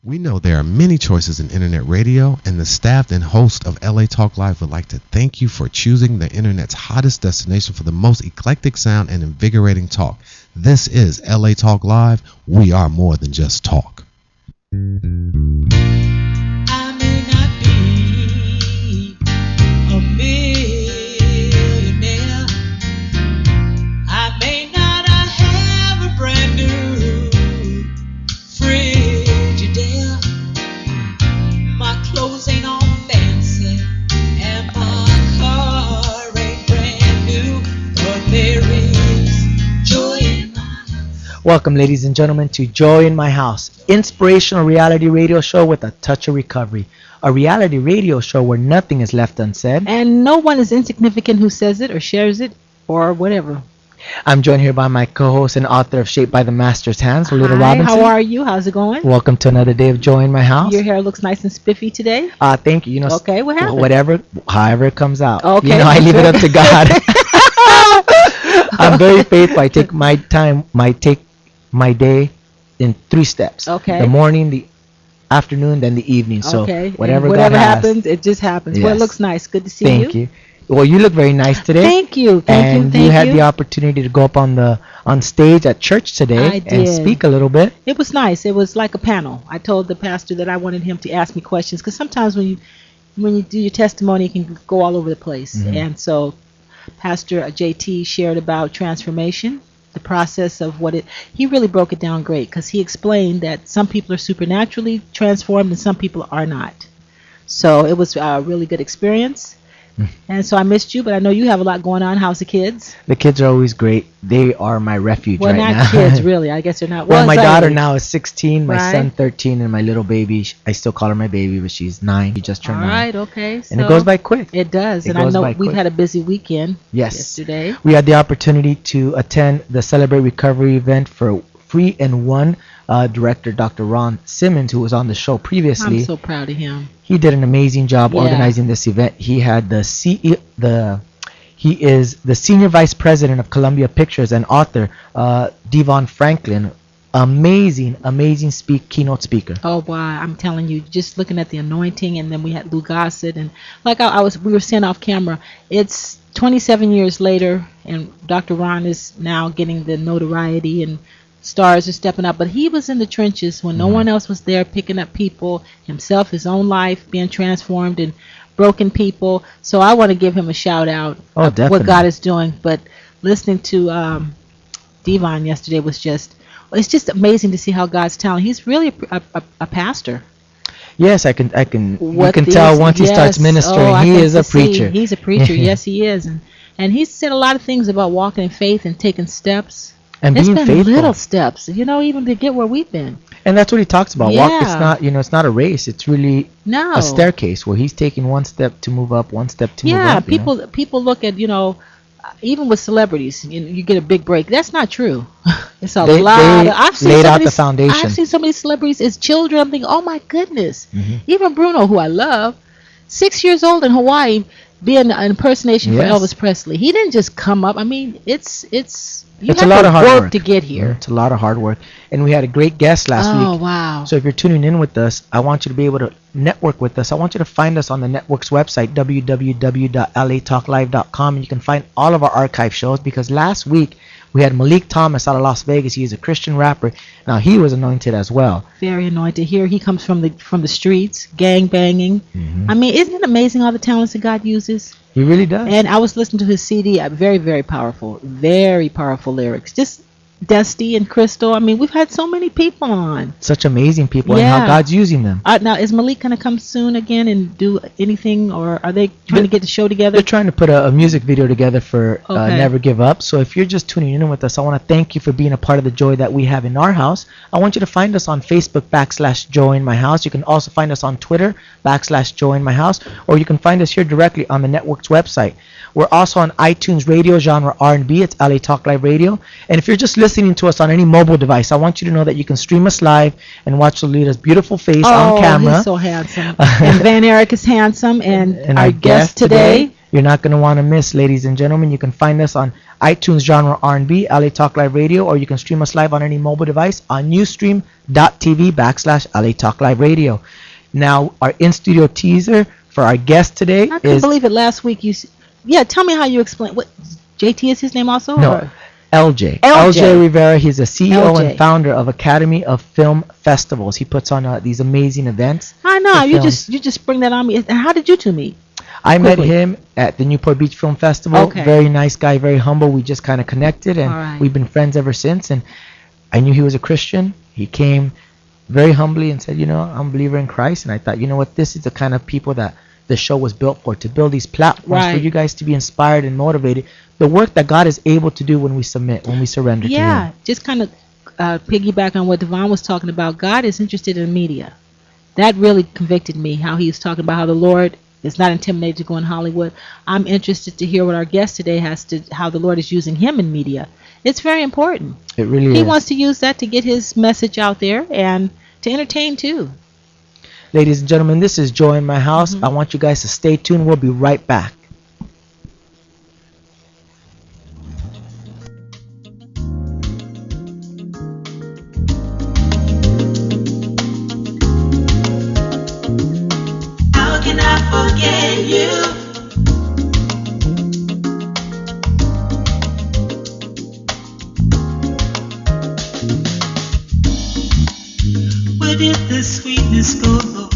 We know there are many choices in internet radio, and the staff and host of LA Talk Live would like to thank you for choosing the internet's hottest destination for the most eclectic sound and invigorating talk. This is LA Talk Live. We are more than just talk. I may not be a millionaire. I may not have a brand new Frigidaire. My clothes ain't all fancy, and my car ain't brand new, but there is joy in my house. Welcome, ladies and gentlemen, to Joy in My House, inspirational reality radio show with a touch of recovery. A reality radio show where nothing is left unsaid. And no one is insignificant who says it or shares it or whatever. I'm joined here by my co-host and author of Shaped by the Master's Hands, Lolita Hi, Robinson. how are you? How's it going? Welcome to another day of Joy in My House. Your hair looks nice and spiffy today. Thank you. You know, Okay, what happened? However it comes out. Okay. You know, I leave it up to God. I'm very faithful. I take my time, take my day in 3 steps. Okay. The morning, the afternoon, then the evening. So Okay. whatever And God has. happens, it just happens. Well, it Yes. looks nice. Good to see Thank you. Well, you look very nice today. Thank you. And you had the opportunity to go up on stage at church today I and did. speak a little bit. It was nice. It was like a panel. I told the pastor that I wanted him to ask me questions because sometimes when you do your testimony, it can go all over the place. Mhm. And so Pastor JT shared about transformation, the process of he really broke it down great because he explained that some people are supernaturally transformed and some people are not. So it was a really good experience. And so I missed you, but I know you have a lot going on. How's the kids? The kids are always great. They are my refuge Well, right not now. kids, really. I guess they're not. Well, my it's daughter age. now is 16, my Right. son 13, and my little baby, I still call her my baby, but she's 9. She just All turned 9. right, okay. And it so goes by quick. It does. It And I goes know by we've quick. had a busy weekend Yes. yesterday. We had the opportunity to attend the Celebrate Recovery event for Free and One. Director Dr. Ron Simmons, who was on the show previously. I'm so proud of him. He did an amazing job Yeah. organizing this event. He had he is the senior vice president of Columbia Pictures and author Devon Franklin. Amazing keynote speaker. Oh, wow. I'm telling you, just looking at the anointing, and then we had Lou Gossett, and like we were saying off camera, it's 27 years later, and Dr. Ron is now getting the notoriety, and stars are stepping up, but he was in the trenches when no one else was there, picking up people, himself, his own life being transformed, and broken people. So I want to give him a shout out of definitely. what God is doing. But listening to Devon yesterday was it's just amazing to see how God's telling. He's really a pastor. Yes, you can tell once he starts ministering, he is a preacher. He's a preacher. Yes, he is, and he's said a lot of things about walking in faith and taking steps. And It's being been faithful. little steps, even to get where we've been. And that's what he talks about. Yeah. It's not a race. It's really No. a staircase where he's taking one step to move up, one step to move Yeah, up. people look at, even with celebrities, you get a big break. That's not true. It's a They lot. laid out the foundation. I've seen so many celebrities as children. I'm thinking, oh my goodness. Mhm. Even Bruno, who I love, 6 years old in Hawaii, being an impersonation Yes. for Elvis Presley. He didn't just come up. I mean, it's you It's have a lot to of hard work work to get here. It's a lot of hard work. And we had a great guest last Oh week. wow. So if you're tuning in with us, I want you to be able to network with us. I want you to find us on the network's website, www.latalklive.com, and you can find all of our archive shows, because last week we had Malik Thomas out of Las Vegas. He is a Christian rapper. Now, he was anointed as well. Very anointed. Here he comes from the streets, gang banging. Mhm. I mean, isn't it amazing all the talents that God uses? He really does. And I was listening to his CD. Very, very powerful lyrics. Just Dusty and Crystal. I mean, we've had so many people on. Such amazing people and Yeah. how God's using them. Now, is Malik going to come soon again and do anything, or are they trying to get the show together? They're trying to put a music video together for Okay. Never Give Up. So if you're just tuning in with us, I want to thank you for being a part of the joy that we have in our house. I want you to find us on Facebook /Joy in My House. You can also find us on Twitter /Joy in My House, or you can find us here directly on the network's website. We're also on iTunes Radio, genre R&B. It's LA Talk Live Radio. And if you're just listening to us on any mobile device, I want you to know that you can stream us live and watch Lolita's beautiful face on camera. He's so handsome. And Van Eric is handsome. And And our guest today you're not going to want to miss, ladies and gentlemen. You can find us on iTunes Genre R&B, LA Talk Live Radio, or you can stream us live on any mobile device on ustream.tv/LA Talk Live Radio. Now, our in-studio teaser for our guest today I couldn't believe it last week. Yeah, tell me how you explain. What, JT is his name also? No, or? LJ. LJ. LJ Rivera. He's the CEO LJ. and founder of Academy of Film Festivals. He puts on these amazing events. I know. for You films. just bring that on me. And how did you two meet? I met Quickly. him at the Newport Beach Film Festival. Okay. Very nice guy, very humble. We just kind of connected, and All right. we've been friends ever since. And I knew he was a Christian. He came very humbly and said, I'm a believer in Christ. And I thought, you know what, this is the kind of people that the show was built for, to build these platforms for Right. you guys to be inspired and motivated. The work that God is able to do when we submit, when we surrender to Yeah, Him. just kind of piggyback on what Devon was talking about. God is interested in media. That really convicted me, how he was talking about how the Lord is not intimidated to go in Hollywood. I'm interested to hear what our guest today how the Lord is using him in media. It's very important. It really He is. wants to use that to get his message out there and to entertain too. Ladies and gentlemen, this is Joy in My House. I want you guys to stay tuned. We'll be right back. How can I forget you? Where did the sweetness go, Lord?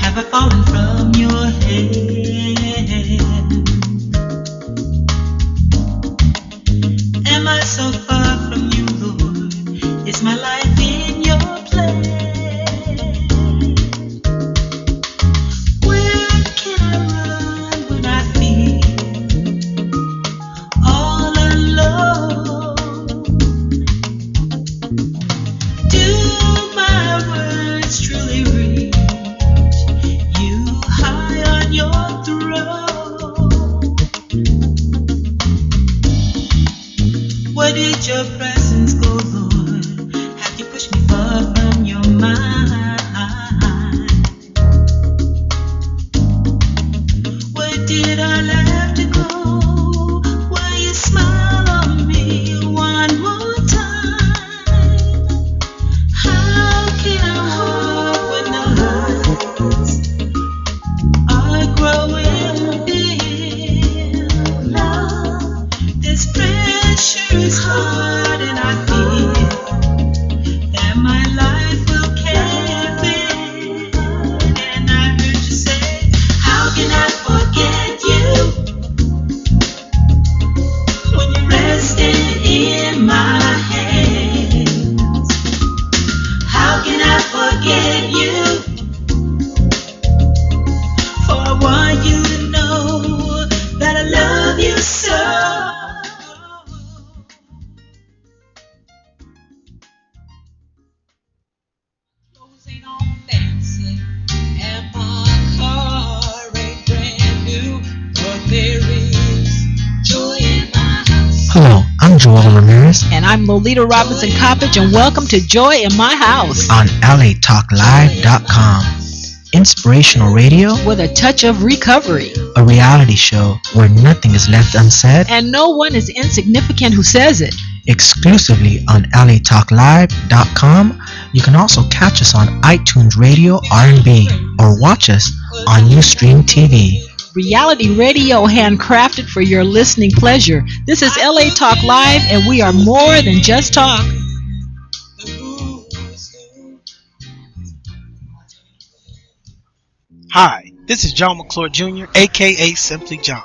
Have I fallen from your hand? Am I so far from you, Lord? Is my life in your plan? Where can I run when I feel all alone? Do my words truly reach you high on your throne? Where did your presence go, Lord? Have you pushed me far from your mind? Where did our laughter go? Will you smile on me one more time? How can I hope when the hearts are growing dim? Love, this pressure is hard, and I feel that my life will cave in. And I heard you say, how can I forget you when you're resting in my hands? How can I forget you? For I want you to know that I love you so. Clothes ain't all fancy, and my car ain't brand new, but there is joy in my house. Hello, I'm Joel Ramiez And I'm Lolita Robinson Coppage, and welcome to Joy in My House on LATalkLive.com. Inspirational radio, with a touch of recovery. a reality show where nothing is left unsaid, And no one is insignificant who says it. exclusively on LATalkLive.com. You can also catch us on iTunes Radio R&B or watch us on Ustream TV. Reality radio handcrafted for your listening pleasure. This is LA Talk Live, and we are more than just talk. Hi, this is John McClure Jr., aka Simply John,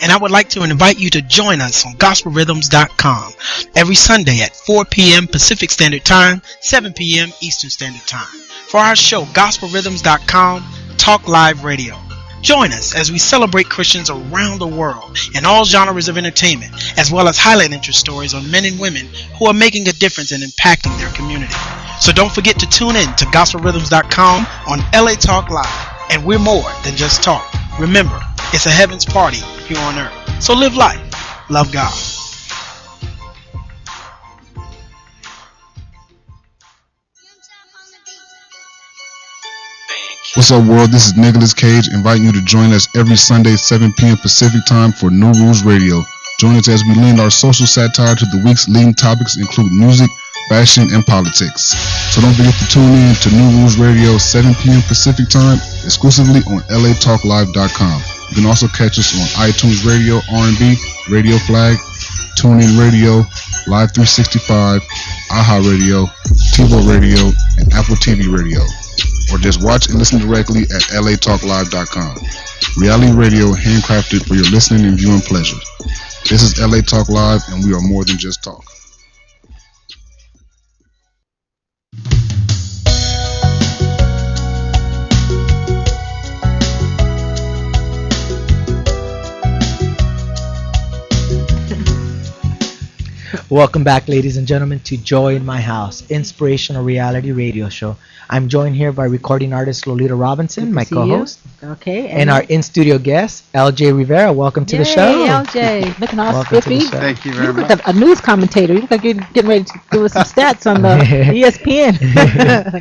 and I would like to invite you to join us on GospelRhythms.com every Sunday at 4 p.m. Pacific Standard Time, 7 p.m. Eastern Standard Time for our show GospelRhythms.com Talk Live Radio. Join us as we celebrate Christians around the world in all genres of entertainment, as well as highlight interest stories on men and women who are making a difference and impacting their community. So don't forget to tune in to GospelRhythms.com on LA Talk Live. And we're more than just talk. Remember, it's a heaven's party here on earth. So live life, love God. Thank What's up, world? This is Nicholas Cage, inviting you to join us every Sunday, 7 p.m. Pacific Time for New Rules Radio. Join us as we lend our social satire to the week's leading topics, include music, fashion, and politics. So don't forget to tune in to New Rules Radio, 7 p.m. Pacific Time, exclusively on latalklive.com. You can also catch us on iTunes Radio, R&B, Radio Flag, TuneIn Radio, Live 365, iHeartRadio, TiVo Radio, and Apple TV Radio. Or just watch and listen directly at latalklive.com. Reality radio handcrafted for your listening and viewing pleasure. This is LA Talk Live, and we are more than just talk. Welcome back, ladies and gentlemen, to Joy in My House, inspirational reality radio show. I'm joined here by recording artist Lolita Robinson, my co-host, Okay. and our in-studio guest, LJ Rivera. Welcome to the show. LJ, looking all Welcome to the spiffy. show. Thank you You very look much. like a news commentator. You look like you're getting ready to give us some stats on the ESPN.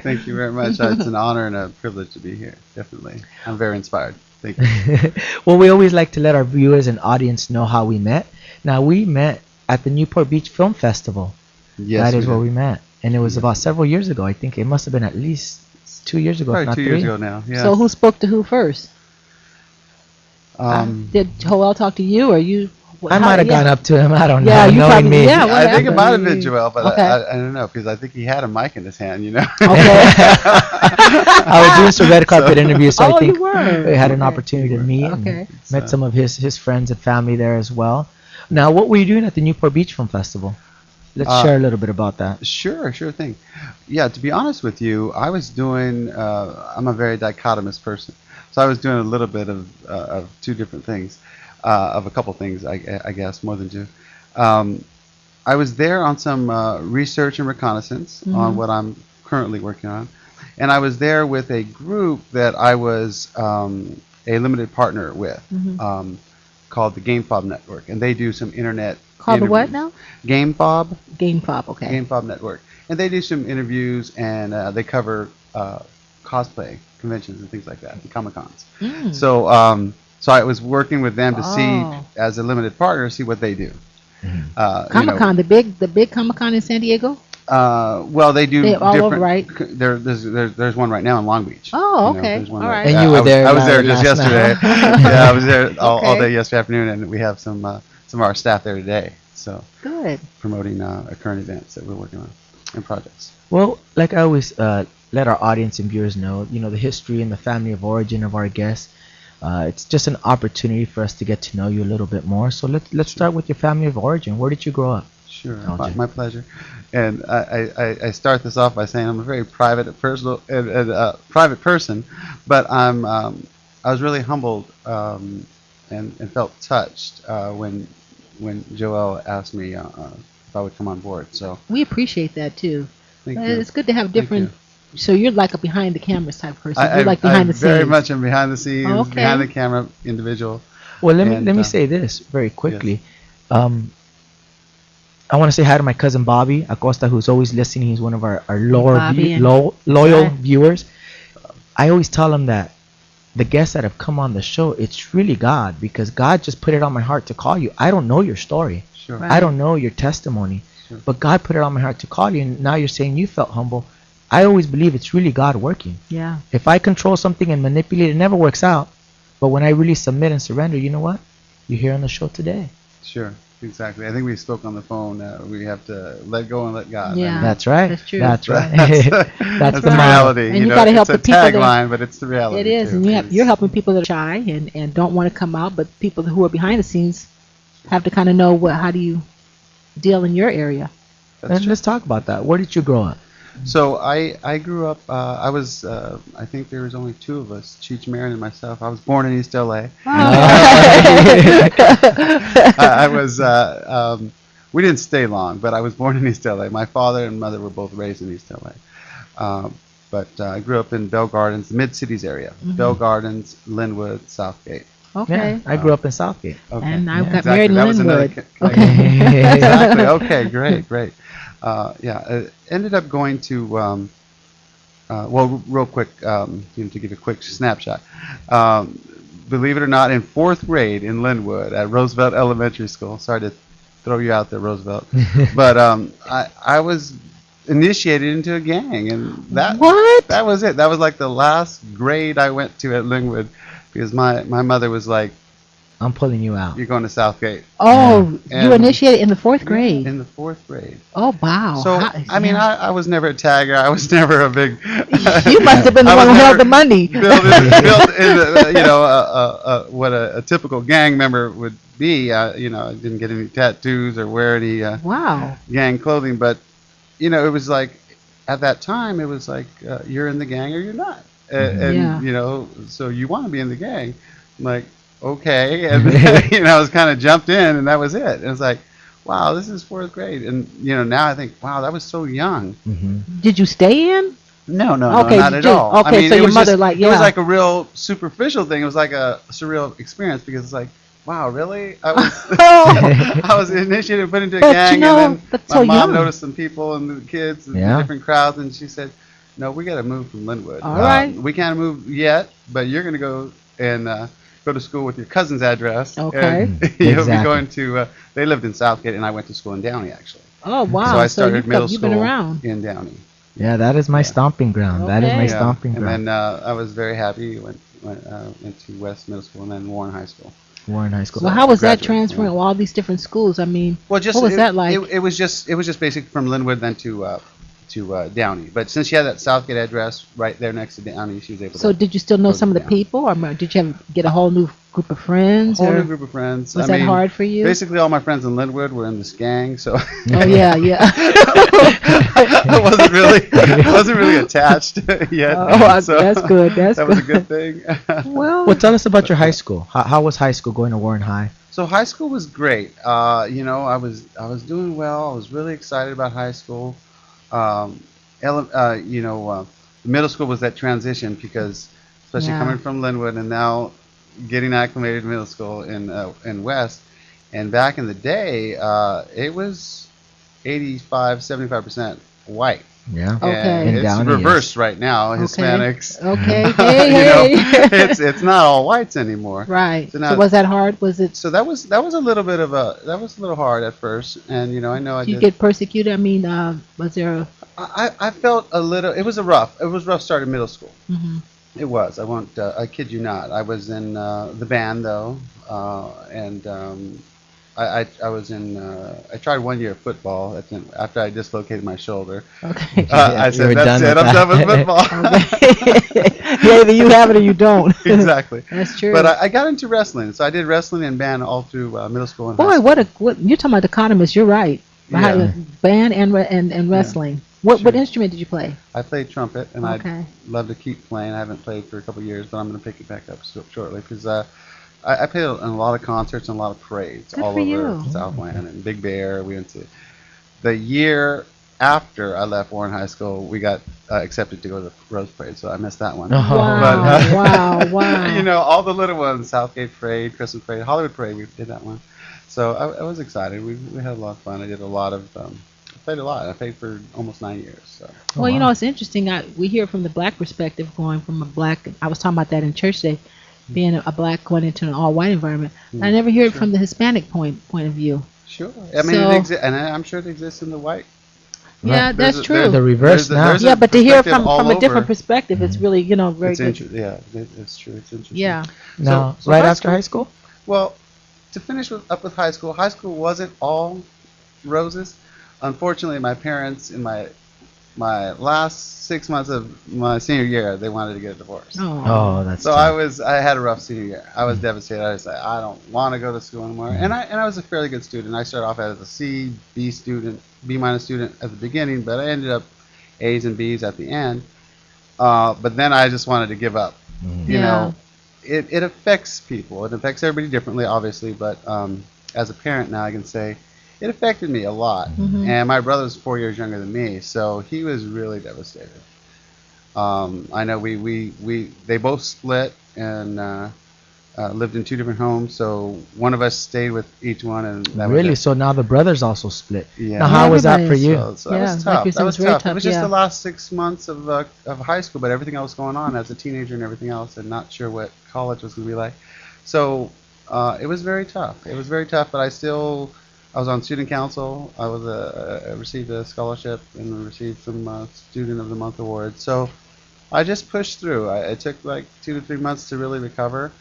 Thank you very much. It's an honor and a privilege to be here. Definitely. I'm very inspired. Thank you. Well, we always like to let our viewers and audience know how we met. Now, we met at the Newport Beach Film Festival. Yes, That is we where did. we met. And it was about several years ago. I think it must have been at least 2 years ago, if Probably not 2 three. years ago now. Yeah. So who spoke to who first? Did Joel talk to you or you? I might have gone up to him. I don't know. Yeah, you knowing probably- me. yeah, what I think it happened? might have been Joel, but Okay. I don't know because I think he had a mic in his hand. You know. Okay. I was doing some red carpet interviews, so Oh, I think you were. we had an Okay. opportunity to meet Okay. and met some of his friends and family there as well. Now, what were you doing at the Newport Beach Film Festival? Let's share a little bit about that. Sure thing. Yeah, to be honest with you, I was doing. I'm a very dichotomous person, so I was doing a little bit of two different things, of a couple things, I guess, more than two. I was there on some research and reconnaissance on what I'm currently working on, and I was there with a group that I was a limited partner with, called the GameFob Network, and they do some internet. Called the what interviews. now? GameFob. GameFob. Okay. GameFob Network, and they do some interviews and they cover cosplay conventions and things like that, and Comic Cons. So I was working with them to see, as a limited partner, see what they do. Comic Con, the big Comic Con in San Diego. Well, they do They're all different. over, right? There's one right now in Long Beach. Oh, You know, okay. there's one All right. And you were there I was there just last night. yesterday. Yeah, I was there all Okay. day yesterday afternoon, and we have some of our staff there today. So Good. promoting current events that we're working on and projects. Well, like I always let our audience and viewers know, the history and the family of origin of our guests. It's just an opportunity for us to get to know you a little bit more. So let's start with your family of origin. Where did you grow up? Sure, LJ. my pleasure. And I start this off by saying I'm a very private, personal, private person, but I was really humbled and felt touched when Joel asked me if I would come on board. So We appreciate that too. thank you. It's good to have Thank different. So you're like a behind the cameras type person. I You're like behind I the very scenes. much am behind the scenes, Okay. behind the camera individual. Well, let And, me say this very quickly. I want to say hi to my cousin Bobby Acosta, who's always listening. He's one of our Bobby and- loyal Hi. viewers. I always tell him that the guests that have come on the show, it's really God, because God just put it on my heart to call you. I don't know your story. Sure. Right. I don't know your testimony, Sure. but God put it on my heart to call you, and now you're saying you felt humble. I always believe it's really God working. Yeah. If I control something and manipulate, it never works out. But when I really submit and surrender, you know what? You're here on the show today. Sure. Exactly. I think we spoke on the phone. We have to let go and let God. Yeah. I mean, That's right. That's true. That's right. That's the the motto. reality. And you know, gotta help it's the a people that- tagline, but it's the reality. It is, too. and you're helping people that are shy and don't want to come out, but people who are behind the scenes have to kind of know how do you deal in your area. That's And true. let's talk about that. Where did you grow up? So I grew up. I was. I think there was only two of us, Cheech Marin and myself. I was born in East LA. I was. We didn't stay long, but I was born in East LA. My father and mother were both raised in East LA. But I grew up in Bell Gardens, the Mid Cities area. Bell Gardens, Linwood, Southgate. Okay. Yeah, I grew up in Southgate. Okay. And I got Exactly. married in That was another Linwood. Okay. Exactly. Okay. Great. Great. Yeah. Ended up going to well, real quick, to give you a quick snapshot. Believe it or not, in fourth grade in Linwood at Roosevelt Elementary School. Sorry to throw you out there, Roosevelt, but I was initiated into a gang, and that was it. That was like the last grade I went to at Linwood, because my mother was like, I'm pulling you out. "You're going to Southgate." Oh, Yeah. you And- initiated in the fourth grade. In the fourth grade. Oh, wow. So I mean, I was never a tagger. I was never a big. You must have been the I one was who held never the money. built in what a typical gang member would be. I didn't get any tattoos or wear any Wow. gang clothing, but it was like at that time it was like you're in the gang or you're not, and Yeah. so you want to be in the gang. I'm like, okay, and I was kind of jumped in, and that was it. It was like, wow, this is fourth grade, and now I think, wow, that was so young. Did you stay in? No, Okay, not at you- all. okay, I mean, so it your was mother, just, like, it was yeah. like a real superficial thing. It was like a surreal experience, because it's like, wow, really? I was I was initiated and put into a But, gang, you know, and then that's my so mom young. noticed some people and the kids and Yeah. different crowds, and she said, no, we got to move from Linwood. All right. We can't move yet, but you're going to go and go to school with your cousin's address. Okay. And you'll be Exactly. going to, they lived in Southgate, and I went to school in Downey, actually. Oh, wow. So I started middle you've school been around. in Downey. Yeah, that is my stomping ground. That is my Okay. stomping And ground. then I was very happy. Went to West Middle School and then Warren High School. Warren High School. Well, how was that graduated, transferring yeah. all these different schools? I mean, Well, just what was that like? It was just basic from Linwood then to Downey. But since she had that Southgate address right there next to Downey, she was able So to. did you still know Goes some of the down. people, or did you get a whole new group of friends? Whole or new group of friends. was I that mean, hard for you? Basically, all my friends in Linwood were in this gang, so Oh yeah, yeah. I wasn't really attached yet. So that's good. That's that was a good thing. Well, Well, tell us about your high school. How was high school going to Warren High? So high school was great. I was doing well. I was really excited about high school. Middle school was that transition, because especially Yeah. coming from Linwood and now getting acclimated to middle school in West. And back in the day, it was 75% white. Yeah. Okay. And In it's Downey, reversed right now. Okay. Hispanics. Okay. Hey, hey. It's not all whites anymore. Right. So So, now- was that hard? Was it? So that was a little bit of that was a little hard at first, and I know I Did you did. get persecuted? I mean, was there? I felt a little. It was rough start in middle school. Mhm. It was. I won't. I kid you not. I was in the band though, and I was in. I tried 1 year of football after I dislocated my shoulder. Okay. Yeah, I you said, were "That's done it. with I'm done with that." football." Yeah, either you have it or you don't. Exactly. That's true. But I got into wrestling, so I did wrestling and band all through middle school and high Boy, school. what you're talking about dichotomous. You're right. Yeah. Band and wrestling. What Sure. instrument did you play? I played trumpet, and Okay. I'd love to keep playing. I haven't played for a couple of years, but I'm going to pick it back up shortly, because I played in a lot of concerts and a lot of parades Good all for over you. Southland and Big Bear. We went to the year after I left Warren High School. We got accepted to go to the Rose Parade, so I missed that one. Oh. Wow, wow. All the little ones: Southgate Parade, Christmas Parade, Hollywood Parade. We did that one, so I was excited. We had a lot of fun. I did a lot of. I played a lot. I played for almost 9 years. So. Well, wow. it's interesting. We hear from the black perspective, going from a black. I was talking about that in church today, being a black going into an all-white environment. I never hear it from the Hispanic point of view. Sure. I mean, So- and I'm sure it exists in the white. Yeah, There's that's true. The reverse now. there's Yeah, but to hear perspective from all a different over. perspective, it's really very It's good. Yeah, it's true. It's interesting. Yeah. Now, So right high after school- high school? Well, to finish up with high school wasn't all roses. Unfortunately, my parents in my last 6 months of my senior year, they wanted to get a divorce. Oh, that's So tough. I had a rough senior year. I was devastated. I was like, I don't want to go to school anymore. And I was a fairly good student. I started off as a C, B student, B minus student at the beginning, but I ended up A's and B's at the end. But then I just wanted to give up. You know, it affects people. It affects everybody differently, obviously. But as a parent now, I can say it affected me a lot. And my brother's 4 years younger than me, so he was really devastated. I know they both split, and lived in 2 different homes, so one of us stayed with each one, and that Really? was it. So now the brothers also split. Yeah. Now, how was that for Everybody's- you? So that Yeah, was like tough. you said, That it was was very tough. It tough, was just yeah. the last 6 months of high school, but everything else going on as a teenager and everything else, and not sure what college was going to be like. So it was very tough. It was very tough, but I was on student council. I received a scholarship and received some Student of the Month awards. So I just pushed through. It took like 2 to 3 months to really recover.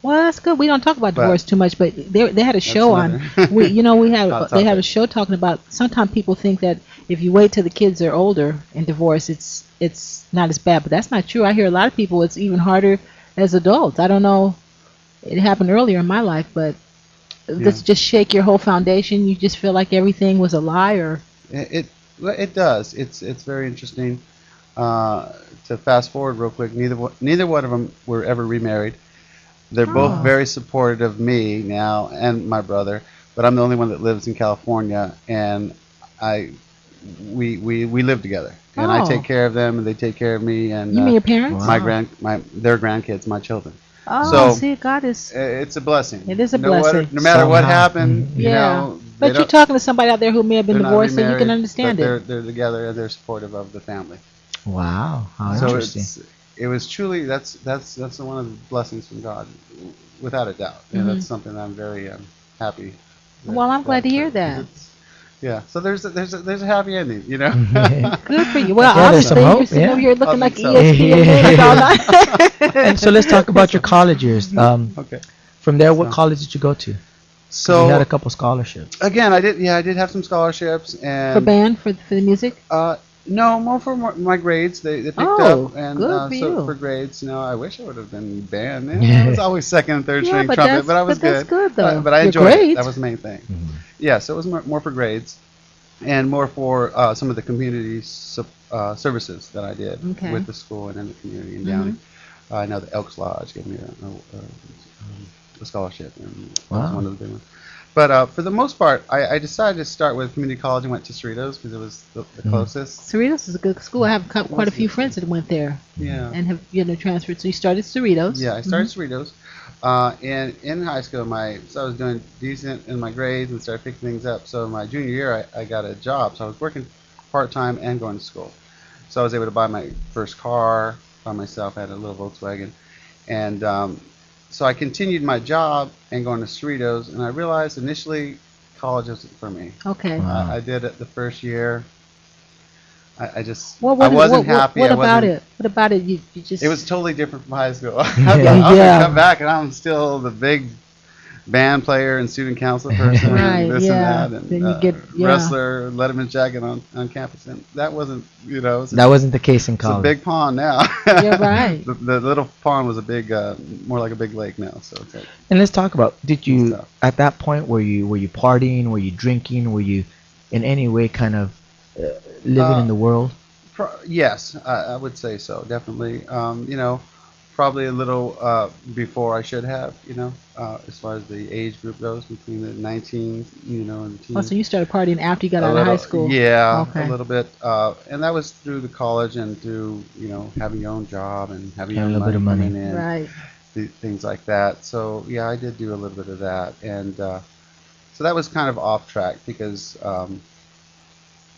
Well, that's good. We don't talk about But- divorce too much, but they had a show on. another- We Hot they had a topic. show talking about. Sometimes people think that if you wait till the kids are older and divorce, it's not as bad, but that's not true. I hear a lot of people it's even harder as adults. I don't know. It happened earlier in my life, but let's just shake your whole foundation. You just feel like everything was a lie, or It does. It's very interesting. To fast forward real quick, neither one of them were ever remarried. They're both Oh. very supportive of me now and my brother, but I'm the only one that lives in California, and we live together, and I Oh. take care of them, and they take care of me, and you mean your parents? Wow. their grandkids, my children. Oh, So- see, God is. It's a blessing. It is a No matter- blessing. No matter what Somehow. happened, you Yeah. know. But they you're don't- talking to somebody out there who may have been they're not divorced, so you remarried, can but understand it. They're together and they're supportive of the family. Wow. How So interesting. it was truly that's one of the blessings from God, without a doubt. And Mhm. that's something I'm very happy. Well, I'm glad to hear that. Yeah. So there's a happy ending, you know. Good for you. Well, Yeah, there's some obviously, hope, you're sitting yeah. over here looking I like think so. ESPN news all night. And so let's talk about your college years. Okay. From there, what So- college did you go to? So you had a couple scholarships. again, I did have some scholarships and For band, for the music? no, more for my grades. They picked Oh, up, and good for so you. for grades, I wish I would have been band. I was always second and third Yeah, string but trumpet, that's- but I was but that's good, though. But I Your enjoyed it. grades. That was the main thing. Yeah, so it was more for grades, and more for some of the community services that I did Okay. with the school and in the community in Mhm. Downey. I know the Elks Lodge gave me a scholarship, and that was Wow. one of the big ones. But for the most part, I decided to start with community college and went to Cerritos because it was the closest. Cerritos is a good school. I have quite a few friends that went there Yeah. and have transferred. So you started Cerritos. Yeah, I started Cerritos. And in high school, so I was doing decent in my grades and started picking things up. So my junior year, I got a job. So I was working part-time and going to school. So I was able to buy my first car by myself. I had a little Volkswagen. And so I continued my job and going to Cerritos. And I realized initially college wasn't for me. Okay. Wow. I did it the first year. I just, Well, I wasn't happy. What I about wasn't- it? What about it? You just. It was totally different from high school. I'm Yeah. gonna come back and I'm still the big band player and student council person Right, and this yeah. and that and Then you get- yeah. wrestler, Letterman's jacket on campus, and that wasn't it's That wasn't the case in it's a college. big pond now. You're right. the little pond was a big, more like a big lake now. So it's like And let's talk about, did you, Stuff. at that point, were you partying, were you drinking, were you in any way kind of living in the world? yes, I would say so, definitely. Probably a little before I should have, as far as the age group goes, between the 19, and the teens. Oh, so you started partying after you got A out of little- high school? Yeah, Okay. a little bit. And that was through the college and through, having your own job and having Having your a little bit of money money. coming in, Right. things like that. So, yeah, I did do a little bit of that. And so that was kind of off track because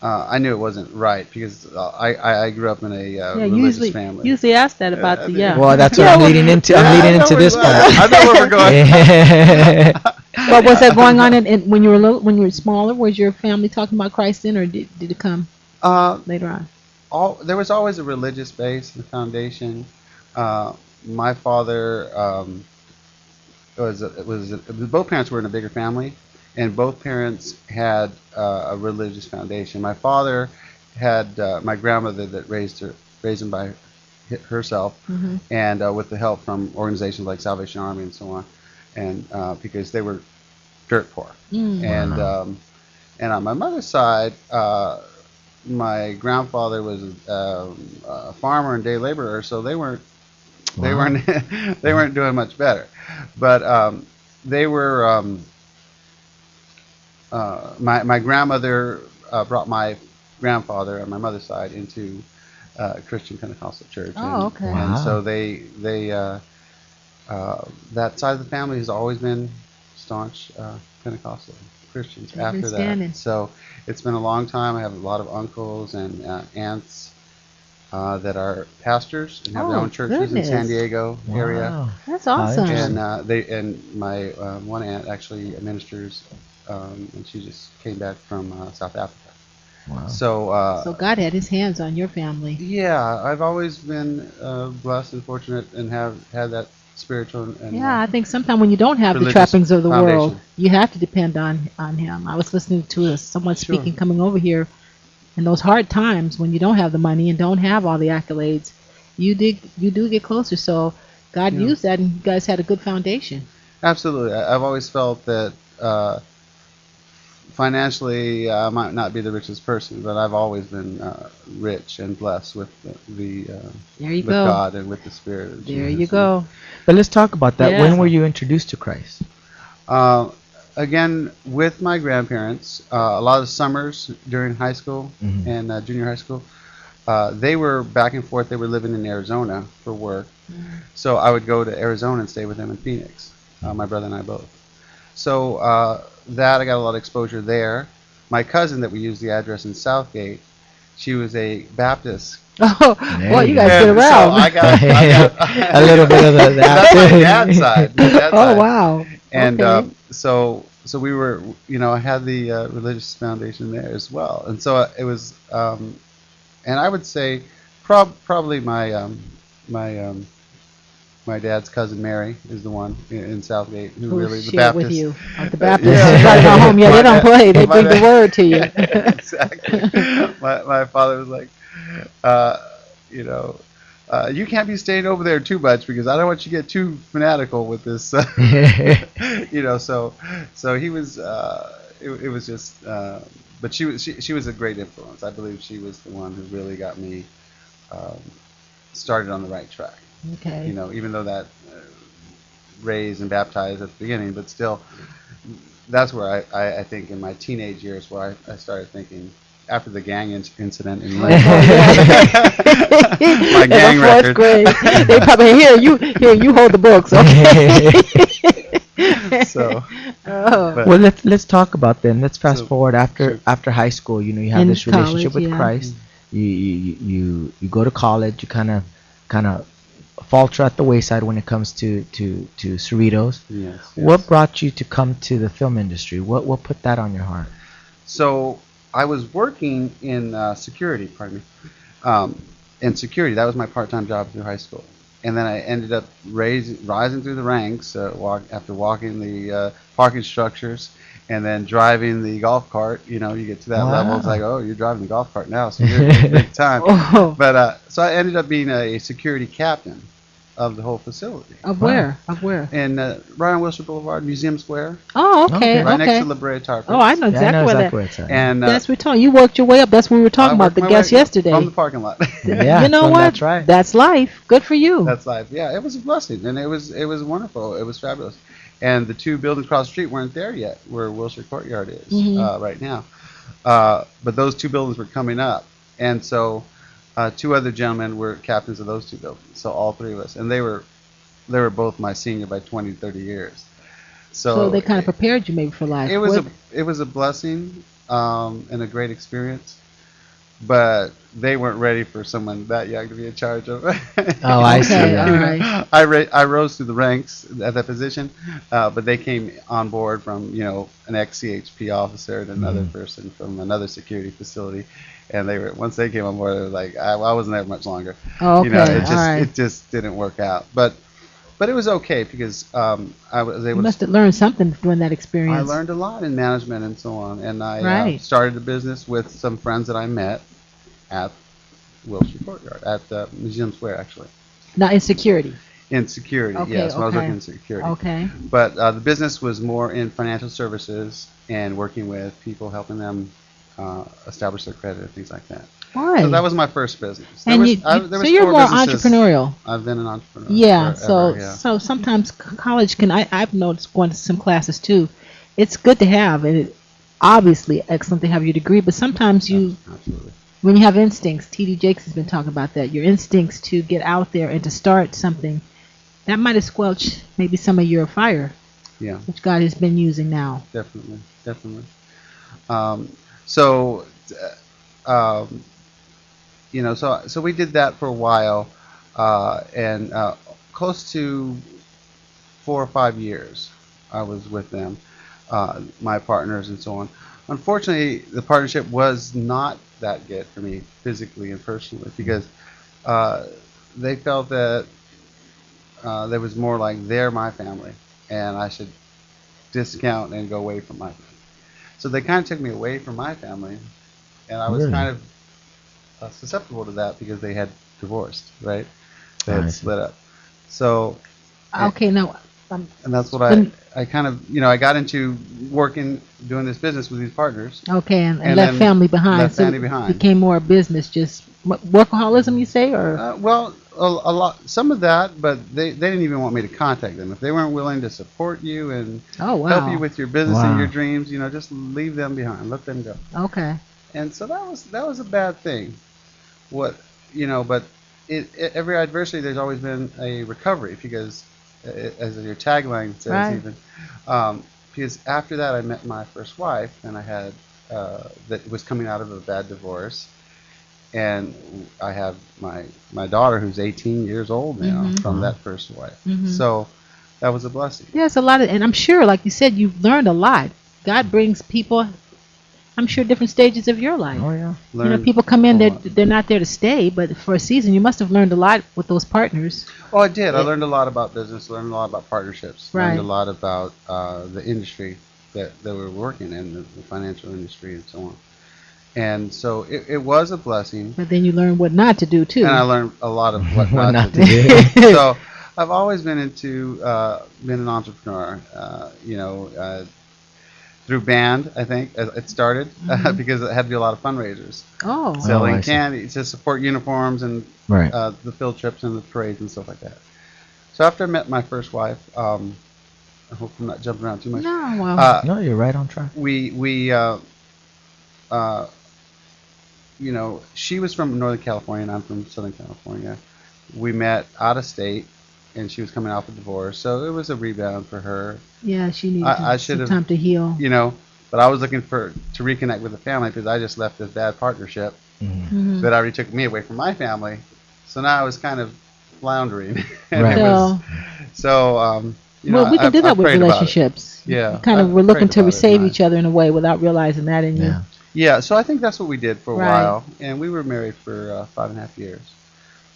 I knew it wasn't right because I grew up in a Yeah, religious family. usually ask that about the, yeah. Well, that's what I'm leading into. I'm Yeah, I leading know into where this we're part. going. I know where we're going. But was that going on when you were when you were smaller? Was your family talking about Christ then, or did it come later on? There was always a religious base and foundation. My father both parents were in a bigger family, and both parents had a religious foundation. My father had my grandmother that raised him by herself, Mm-hmm. and with the help from organizations like Salvation Army and so on, and because they were dirt poor. And on my mother's side, my grandfather was a farmer and day laborer, so they weren't they weren't doing much better. But they were my grandmother brought my grandfather on my mother's side into Christian Pentecostal church. Oh, okay. And Wow. so they that side of the family has always been staunch Pentecostal Christians They've been after standing. that. So it's been a long time. I have a lot of uncles and aunts that are pastors and have their Oh, own churches goodness. in San Diego area. Wow. That's How awesome. interesting. And my one aunt actually ministers, and she just came back from South Africa. Wow. So God had His hands on your family. Yeah, I've always been blessed and fortunate and have had that spiritual and Yeah, I think sometimes when you don't have the religious trappings of the world, foundation. you have to depend on Him. I was listening to someone Sure. speaking coming over here, in those hard times when you don't have the money and don't have all the accolades, you do get closer. So God Yeah. used that, and you guys had a good foundation. Absolutely. I've always felt that financially I might not be the richest person, but I've always been rich and blessed with There you with go. God and with the Spirit of There Jesus. you go. But let's talk about that. Yeah. When were you introduced to Christ? Again, with my grandparents, a lot of summers during high school Mhm. and junior high school, they were back and forth. They were living in Arizona for work. So I would go to Arizona and stay with them in Phoenix, my brother and I both. So that I got a lot of exposure there. My cousin that we used the address in Southgate, she was a Baptist. Oh, There well, you you go. guys get And around. So I got A little bit of that. That's my dad's side. My dad's Oh side. wow. And Okay. so we were, I had the religious foundation there as well. And so it was, and I would say probably my dad's cousin Mary is the one in Southgate who Who really the shared Baptist. with you? The Baptist. Yeah. Right at home. Yeah, My they don't dad- play. They my bring the dad- word to you. Exactly. My father was like, you can't be staying over there too much because I don't want you to get too fanatical with this. So he was. It was just. But she was a great influence. I believe she was the one who really got me started on the right track. Okay. Even though that raised and baptized at the beginning, but still, that's where I think in my teenage years where I started thinking after the gang incident in my gang In the record. fourth grade, they probably here you hold the books. Okay. So, Oh. but- Well, let's talk about then. Let's fast So- forward sure. after high school. You have In this relationship college, with yeah. Christ. You go to college. You kind of falter at the wayside when it comes to Cerritos. Yes, What yes. brought you to come to the film industry? What put that on your heart? So I was working in security, in security. That was my part-time job through high school. And then I ended up rising through the ranks after walking the parking structures and then driving the golf cart. You get to that level. It's Wow. like, oh, you're driving the golf cart now, so you're in big time. Oh. But so I ended up being a security captain of the whole facility. Of where? Of where? And right on Wilshire Boulevard, Museum Square, Oh, okay. right next Okay. to La Brea Tar Pits. Oh, I know Yeah, I exactly know where exactly that. where it's at. And That's what we're talking. You worked your way up. That's what we were talking I about. worked The my guest way yesterday. from the parking lot. Yeah, You know what? That's right. That's life. Good for you. That's life. Yeah, it was a blessing, and it was wonderful. It was fabulous. And the two buildings across the street weren't there yet, where Wilshire Courtyard is Mhm. right now. But those two buildings were coming up, and so two other gentlemen were captains of those two buildings. So all three of us, and they were both my senior by 20, 30 years. So they kind of prepared you maybe for life. It was What- it was a blessing and a great experience, but they weren't ready for someone that young to be in charge of. Oh, I see. Okay, Yeah. all right. I rose through the ranks at that position, but they came on board from an ex-CHP officer and another person from another security facility, and once they came on board, they were like, I wasn't there much longer. Oh, okay. It just all right. it just didn't work out, but it was okay because I was You able must to. have learned something during that experience. I learned a lot in management and so on, and I Right. started a business with some friends that I met at Wilshire Courtyard at Museum Square, actually, Not in security. in security. Okay, Yes, when I was okay. working in security. Okay. But the business was more in financial services and working with people, helping them establish their credit and things like that. Why? So that was my first business. and so you're more entrepreneurial. I've been an entrepreneur. Yeah. forever, yeah. So sometimes college can. I've noticed going to some classes too. It's good to have, and obviously excellent to have your degree. But sometimes Absolutely. when you have instincts, T.D. Jakes has been talking about that. Your instincts to get out there and to start something, that might have squelched maybe some of your fire, Yeah, which God has been using now. definitely, definitely. So, um, so we did that for a while, and close to 4 or 5 years, I was with them, my partners and so on. Unfortunately, the partnership was not that good for me physically and personally because uh, they felt that there was more like they're my family, and I should discount and go away from my family. So they kind of took me away from my family, and I was Really? kind of susceptible to that because they had divorced, right? They had I see. split up. So, Okay, now, and that's what Then- I kind of, I got into working, doing this business with these partners. okay, and And left then family behind. left So family it behind. became more a business, just workaholism, you say, or Well, a lot, some of that, but they didn't even want me to contact them. If they weren't willing to support you and oh wow, help you with your business and Wow. your dreams, just leave them behind, let them go. okay, And so that was a bad thing. But every adversity, there's always been a recovery because, as your tagline says, Right. even because after that I met my first wife, and I had that was coming out of a bad divorce, and I have my daughter who's 18 years old now Mhm. from that first wife. Mhm. So that was a blessing. yeah, it's a lot of, and I'm sure, like you said, you've learned a lot. God brings people, I'm sure, different stages of your life. Oh yeah. People come in, a they're lot. they're not there to stay, but for a season, you must have learned a lot with those partners. Oh, I did. I learned a lot about business, learned a lot about partnerships, learned a Right. lot about the industry that we're working in, the financial industry and so on. And so it was a blessing, But then you learn what not to do too. and I learned a lot of what What not not to to do. do. So I've always been been an entrepreneur, through band, I think, it started, Mhm. because it had to be a lot of fundraisers, Oh, selling I see. candy to support uniforms and Right. the field trips and the parades and stuff like that. So after I met my first wife, I hope I'm not jumping around too much. no, well, No, you're right on track. We uh, she was from Northern California and I'm from Southern California. We met out of state, and she was coming off a divorce, so it was a rebound for her. yeah, she needed I some should've- time to heal. But I was looking to reconnect with the family because I just left this bad partnership Mhm. Mhm. that already took me away from my family. So now I was kind of floundering. And Right. it was- So, so, well, we can do that with prayed about it. relationships. Yeah, You kind of I we're looking prayed to about it, save and each other in a way without realizing that in you. Yeah. Yeah, so I think that's what we did for a Right. while, and we were married for 5.5 years.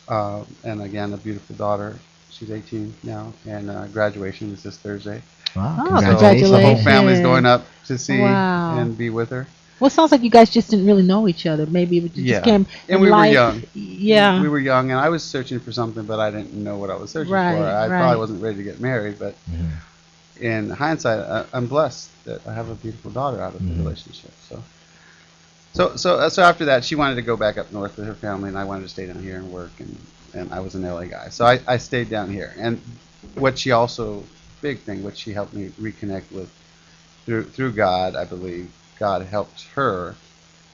And again, a beautiful daughter. She's 18 now, and graduation is this Thursday. Wow. Oh, So Congratulations. the whole family's Congratulations. going up to see Wow. and be with her. Well, it sounds like you guys just didn't really know each other. Maybe you Yeah. just came. And in we were life- young. Yeah. We were young, and I was searching for something, but I didn't know what I was searching Right, for. I right. probably wasn't ready to get married, but Mhm. in hindsight, I'm blessed that I have a beautiful daughter out of the Mhm. relationship. So after that, she wanted to go back up north with her family, and I wanted to stay down here and work, and I was an LA guy, so I stayed down here. And what she also, big thing, what she helped me reconnect with through God, I believe, God helped her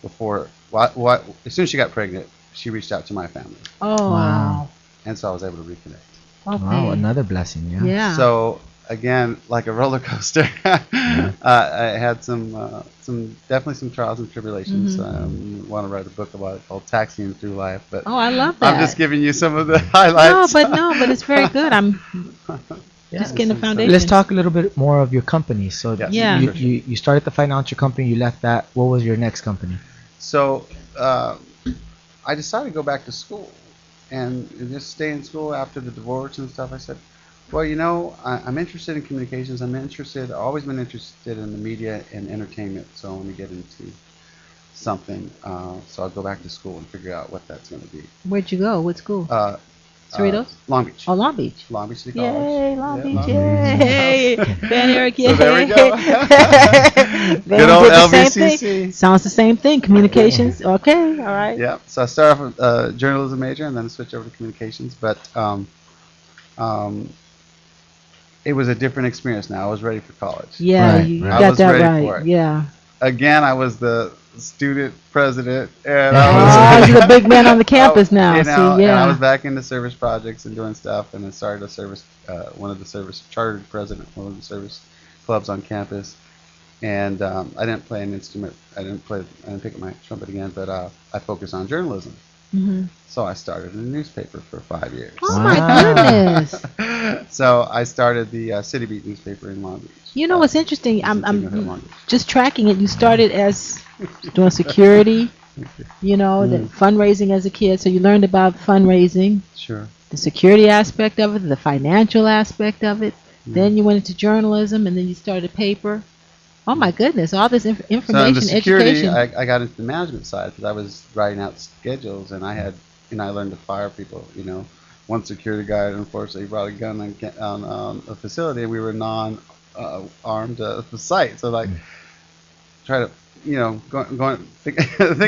before. As soon as she got pregnant, she reached out to my family, Oh, Wow. and so I was able to reconnect. okay. Wow, another blessing. Yeah. Yeah. So again, like a roller coaster, I had definitely some trials and tribulations. Mhm. Want to write a book about it called Taxiing Through Life, but Oh, I love that. I'm just giving you some of the no, highlights. but it's very good. I'm Yeah. just getting the Let's foundation. Let's talk a little bit more of your company. So Yes, Yeah. you, for sure. you started the financial company. You left that. What was your next company? So I decided to go back to school and just stay in school after the divorce and stuff. I said, well, I'm interested in communications. I've always been interested in the media and entertainment. So I want to get into something. So I'll go back to school and figure out what that's going to be. Where'd you go? What school? Cerritos? Long Beach. Oh, Long Beach. Long Beach City College. Yay, Long Yeah, Beach, Long yay! Ben Eric, yay! So there we go. They Good old did the same thing. LBCC. Sounds the same thing. Communications. Okay, all right. Yeah. So I started off with a journalism major and then switched over to communications. But it was a different experience now. I was ready for college. Yeah, Right, you right. got I was that ready right. for it. Yeah. Again, I was the student president, and Oh, you're the big man on the campus now. You know, See, and I yeah. was back into service projects and doing stuff, and then started a service, one of the service chartered president, one of the service clubs on campus. And I didn't play an instrument. I didn't pick up my trumpet again, but I focused on journalism. Hmm. So I started a newspaper for 5 years. Oh my goodness! So I started the City Beat newspaper in Long Beach. You know what's interesting? Long I'm Beach. just tracking it. You started as doing security, you know, the fundraising as a kid. So you learned about fundraising, Sure. the security aspect of it, the financial aspect of it. Then you went into journalism, and then you started a paper. Oh my goodness! All this So in information, the security, education. I got into the management side because I was writing out schedules, and I learned to fire people. You know, one security guard, unfortunately, brought a gun on a facility, and we were non-armed the site. So like, try to, you know, think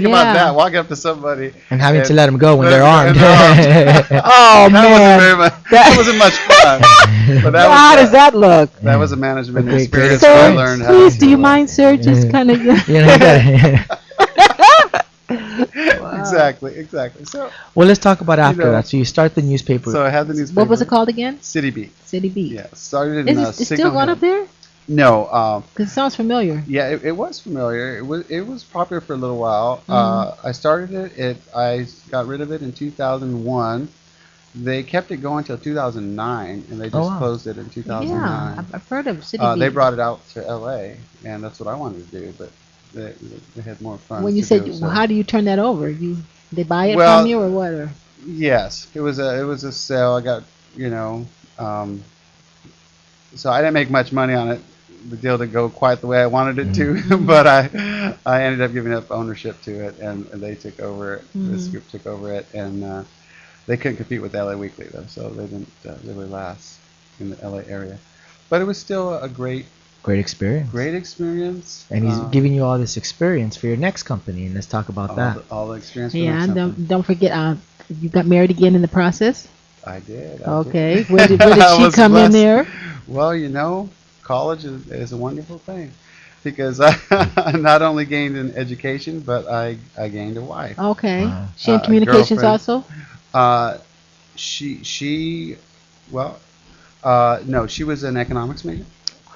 about that. Walking up to somebody And having to let them go when they're armed. Oh That man! wasn't very much. That wasn't much fun. But that was, How does that look? That was a management Great experience. experience. Where I Sir, learned how. please, to do you mind, sir? Just kind of. you know, you gotta- Exactly. So well, let's talk about after know, that. So you start the newspaper. I had the newspaper. What was it called again? City Beat. City Beat. Yeah, started in Is it it's still going up there? No, Because it sounds familiar. yeah, it was familiar. It was popular for a little while. I started it. I got rid of it in 2001. They kept it going till 2009, and they just wow. closed it in 2009. Yeah, I've heard of City They Beat. brought it out to LA, and that's what I wanted to do, but they had more fun. When you said, well, how do you turn that over? They buy it Well, from you or what? Or Yes, it was a sale. I got, you know, so I didn't make much money on it. The deal didn't go quite the way I wanted it to, but I ended up giving up ownership to it, and they took over it. This group took over it, and they couldn't compete with LA Weekly though, so they didn't really last in the LA area. But it was still a great experience. experience. And he's giving you all this experience for your next company, and let's talk about that. All the experience. for yeah, next and company. don't forget, you got married again in the process. I did. Okay, did. where did I she was come in blessed. there? Well, you know, college is a wonderful thing because I not only gained an education, but I gained a wife. Okay, Wow. she in communications girlfriend. also. She no, she was an economics major.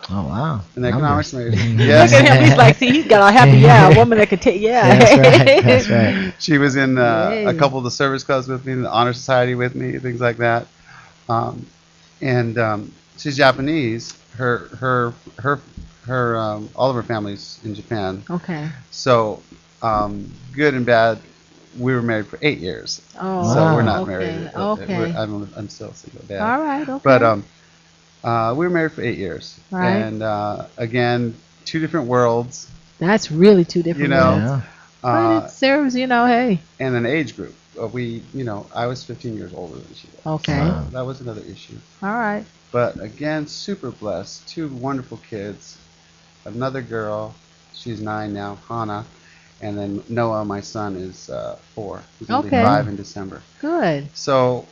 Oh wow! An economics major. Look Yes. at him. He's like, see, he's got a happy, a woman that could take, That's right. That's right. She was in Yay. a couple of the service clubs with me, the honor society with me, things like that. And she's Japanese. Her all of her family's in Japan. Okay. So good and bad. We were married for 8 years. Oh, So we're not okay. married. Okay. I'm still a single dad. All right. Okay. But we were married for 8 years. Right. And again, two different worlds. That's really two different. You know, worlds. Yeah. But it serves, hey. And an age group. I was 15 years older than she was. Okay. Wow. That was another issue. All right. But again, super blessed. Two wonderful kids. Another girl. She's 9 now, Hannah. And then Noah, my son, is 4. He's going to be Okay. 5 in December. Good. So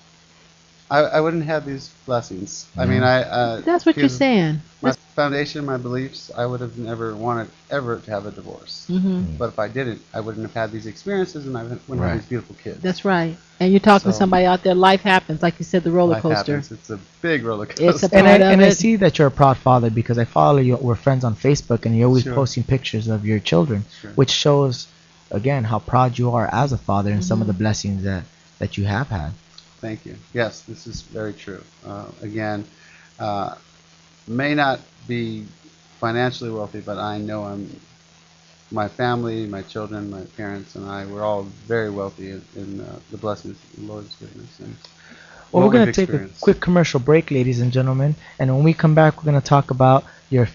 I wouldn't have these blessings. I mean, That's what you're because saying. My foundation, my beliefs, I would have never wanted ever to have a divorce. Mm-hmm. But if I didn't, I wouldn't have had these experiences, and I wouldn't Right. have these beautiful kids. That's right. And you're talking to So- somebody out there. Life happens, like you said, the roller Life coaster. happens. It's a big roller coaster. It's a And part I of it. see that you're a proud father because I follow you. We're friends on Facebook, and you're always Sure. posting pictures of your children, Sure. which shows, again, how proud you are as a father and some of the Mm-hmm. blessings that you have had. Thank you. Yes, this is very true. Again, may not be financially wealthy, but I know my family, my children, my parents, and we're all very wealthy in the blessings the Lord's given us. And Well, what we're going we've to take a experienced. quick commercial break, ladies and gentlemen, and when we come back, we're going to talk about your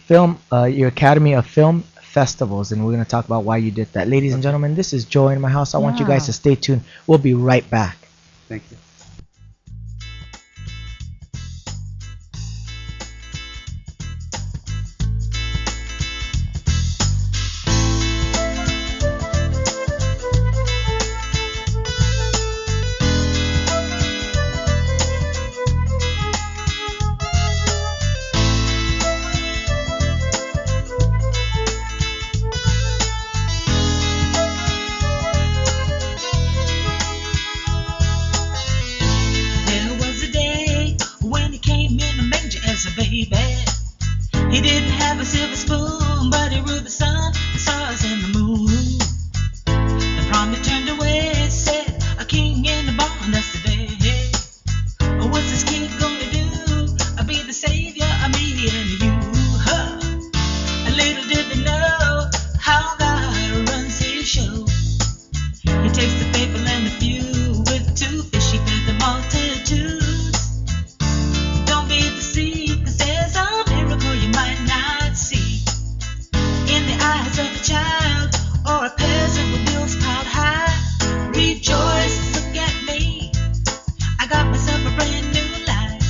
Academy of Film Festivals, and we're going to talk about why you did that. Ladies and gentlemen, this is Joy in My House. I want you guys to stay tuned. We'll be right back. Thank you. It takes the faithful and the few. With 2 fish he fed the multitudes. Don't be deceived, 'cause there's a miracle you might not see. In the eyes of a child or a peasant with bills piled high. Rejoice, look at me. I got myself a brand new life.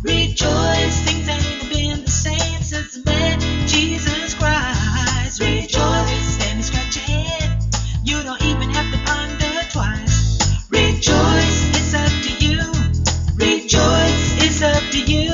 Rejoice, things ain't been the same since I met Jesus Christ. Rejoice, stand and scratch your head. You don't even have to ponder twice. Rejoice, it's up to you. Rejoice, it's up to you.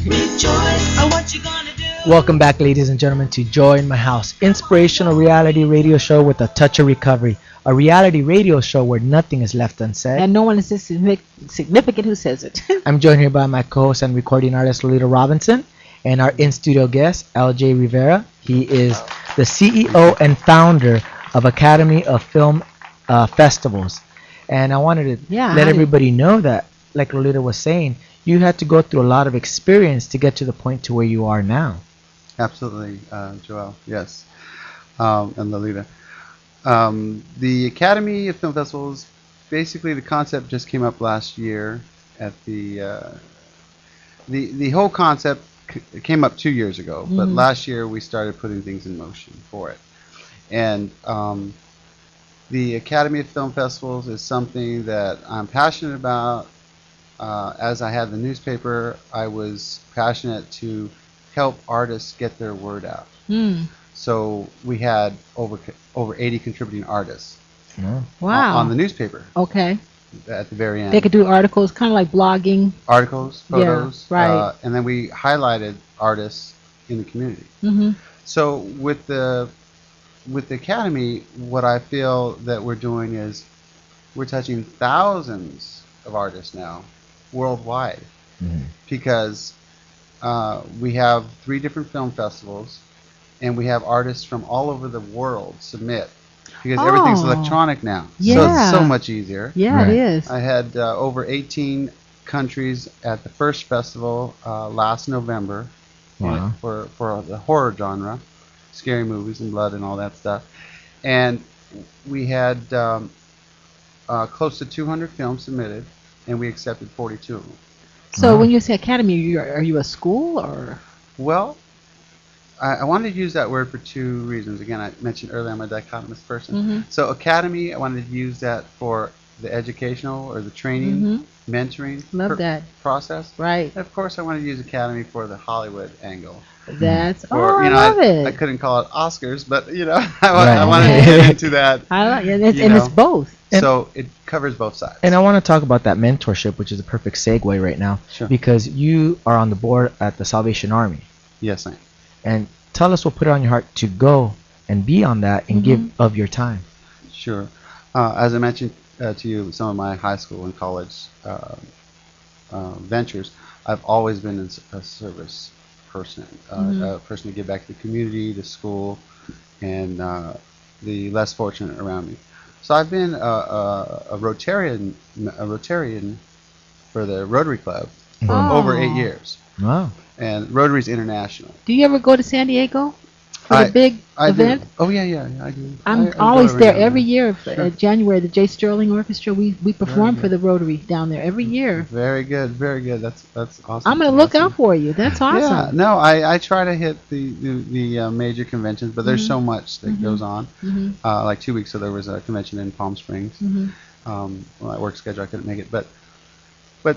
Rejoice, oh, what you gonna do? Welcome back, ladies and gentlemen, to Joy in My House, inspirational reality radio show with a touch of recovery. A reality radio show where nothing is left unsaid. And no one is this significant who says it. I'm joined here by my co-host and recording artist Lolita Robinson and our in-studio guest LJ Rivera. He is the CEO and founder of Academy of Film Festivals. And I wanted to let everybody know that, like Lolita was saying, you had to go through a lot of experience to get to the point to where you are now. Absolutely, Joel. Yes, and Lolita. The Academy of Film Festivals, basically the concept just came up last year at the whole concept came up 2 years ago, but last year we started putting things in motion for it. And the Academy of Film Festivals is something that I'm passionate about. As I had the newspaper, I was passionate to help artists get their word out. So we had over 80 contributing artists Wow. on the newspaper Okay. at the very end. They could do articles, kind of like blogging. Articles, photos, Yeah, right. And then we highlighted artists in the community. Mm-hmm. So with the Academy, what I feel that we're doing is we're touching thousands of artists now worldwide, because we have 3 different film festivals, and we have artists from all over the world submit, because everything's electronic now. So it's so much easier. Yeah, it is. I had over 18 countries at the first festival last November. Wow. For the horror genre, scary movies and blood and all that stuff. And we had close to 200 films submitted, and we accepted 42 of them. So when you say academy, are you a school or? Well, I wanted to use that word for 2 reasons. Again, I mentioned earlier I'm a dichotomous person. So academy, I wanted to use that for the educational or the training, mentoring Love that. process. Right. And of course, I wanted to use academy for the Hollywood angle. That's Or, I love it. I couldn't call it Oscars, but I wanted to get into that. I like it, and it's both. So it covers both sides. And I want to talk about that mentorship, which is a perfect segue right now, because you are on the board at the Salvation Army. Yes, I am. And tell us what put it on your heart to go and be on that and give of your time. Sure. As I mentioned to you, some of my high school and college ventures, I've always been a service person, a person to give back to the community, to school, and the less fortunate around me. So I've been a Rotarian for the Rotary Club for over 8 years. Wow. And Rotary's international. Do you ever go to San Diego for the big event? Do. Oh yeah, I do. I'm always there every year. At January, the J. Sterling Orchestra, we perform for the Rotary down there every year. Very good, very good. That's awesome. I'm gonna look out for you. That's awesome. Yeah, no, I try to hit the major conventions, but there's so much that goes on. Like 2 weeks ago, there was a convention in Palm Springs. My work schedule, I couldn't make it, but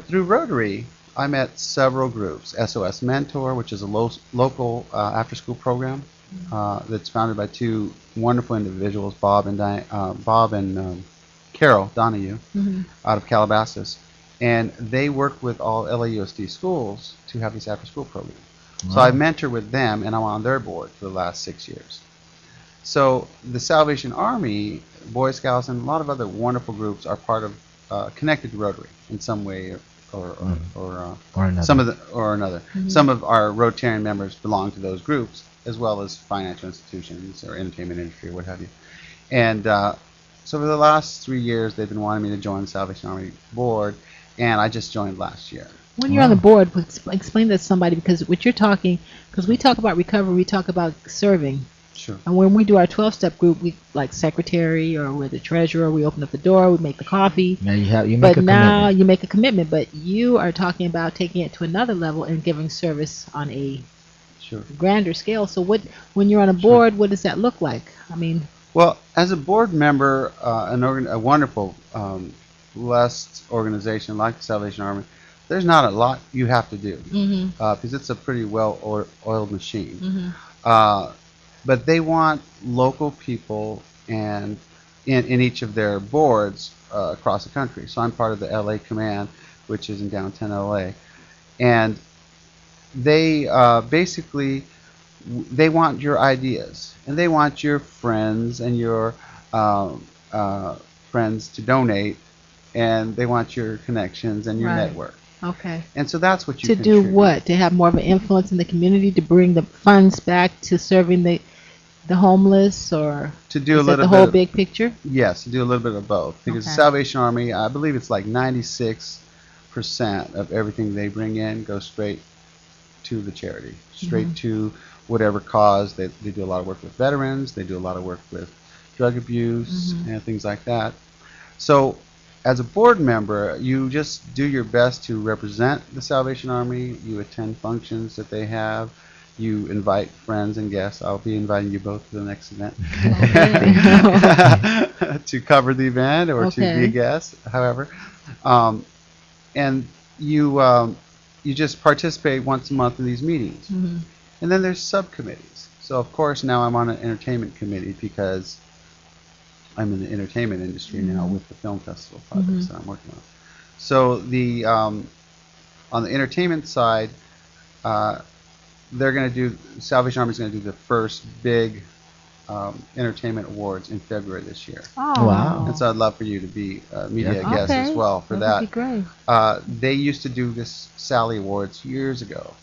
through Rotary, I met several groups. SOS Mentor, which is a local after-school program that's founded by 2 wonderful individuals, Bob and Carol Donahue, out of Calabasas, and they work with all LAUSD schools to have this after-school program. Wow. So I mentor with them, and I'm on their board for the last 6 years. So the Salvation Army, Boy Scouts, and a lot of other wonderful groups are part of connected to Rotary in some way or another. Some of our Rotarian members belong to those groups, as well as financial institutions or entertainment industry or what have you. And so for the last 3 years, they've been wanting me to join the Salvation Army board, and I just joined last year. When you're on the board, explain that to somebody, because what you're talking, because we talk about recovery, we talk about serving. Sure. And when we do our 12-step group, we like secretary or we're the treasurer. We open up the door, we make the coffee. Now you make But a now commitment. you make a commitment. But you are talking about taking it to another level and giving service on a Sure. grander scale. So when you're on a Sure. board, what does that look like? I mean, Well, as a board member, a wonderful, blessed organization like the Salvation Army, there's not a lot you have to do because it's a pretty well-oiled machine. But they want local people and in each of their boards across the country. So I'm part of the LA Command, which is in downtown LA, and they basically they want your ideas and they want your friends and your friends to donate, and they want your connections and your Right. network. okay. And so that's what you To do contribute. what? To have more of an influence in the community, to bring the funds back to serving the homeless, or To do a is that little the bit whole of- big picture? Yes, to do a little bit of both. Because the Okay. Salvation Army, I believe it's like 96% of everything they bring in goes straight to the charity, straight to whatever cause. They do a lot of work with veterans. They do a lot of work with drug abuse and things like that. So as a board member, you just do your best to represent the Salvation Army. You attend functions that they have. You invite friends and guests. I'll be inviting you both to the next event to cover the event or to be Okay. a guest, however. And you just participate once a month in these meetings. And then there's subcommittees. So of course now I'm on an entertainment committee because I'm in the entertainment industry now with the film festival projects that I'm working on. So the on the entertainment side, they're going to do Salvation Army is going to do the first big entertainment awards in February this year. Oh, Wow. And so I'd love for you to be a media Yeah. guest as well for that that. would be great. They used to do this Sally Awards years ago,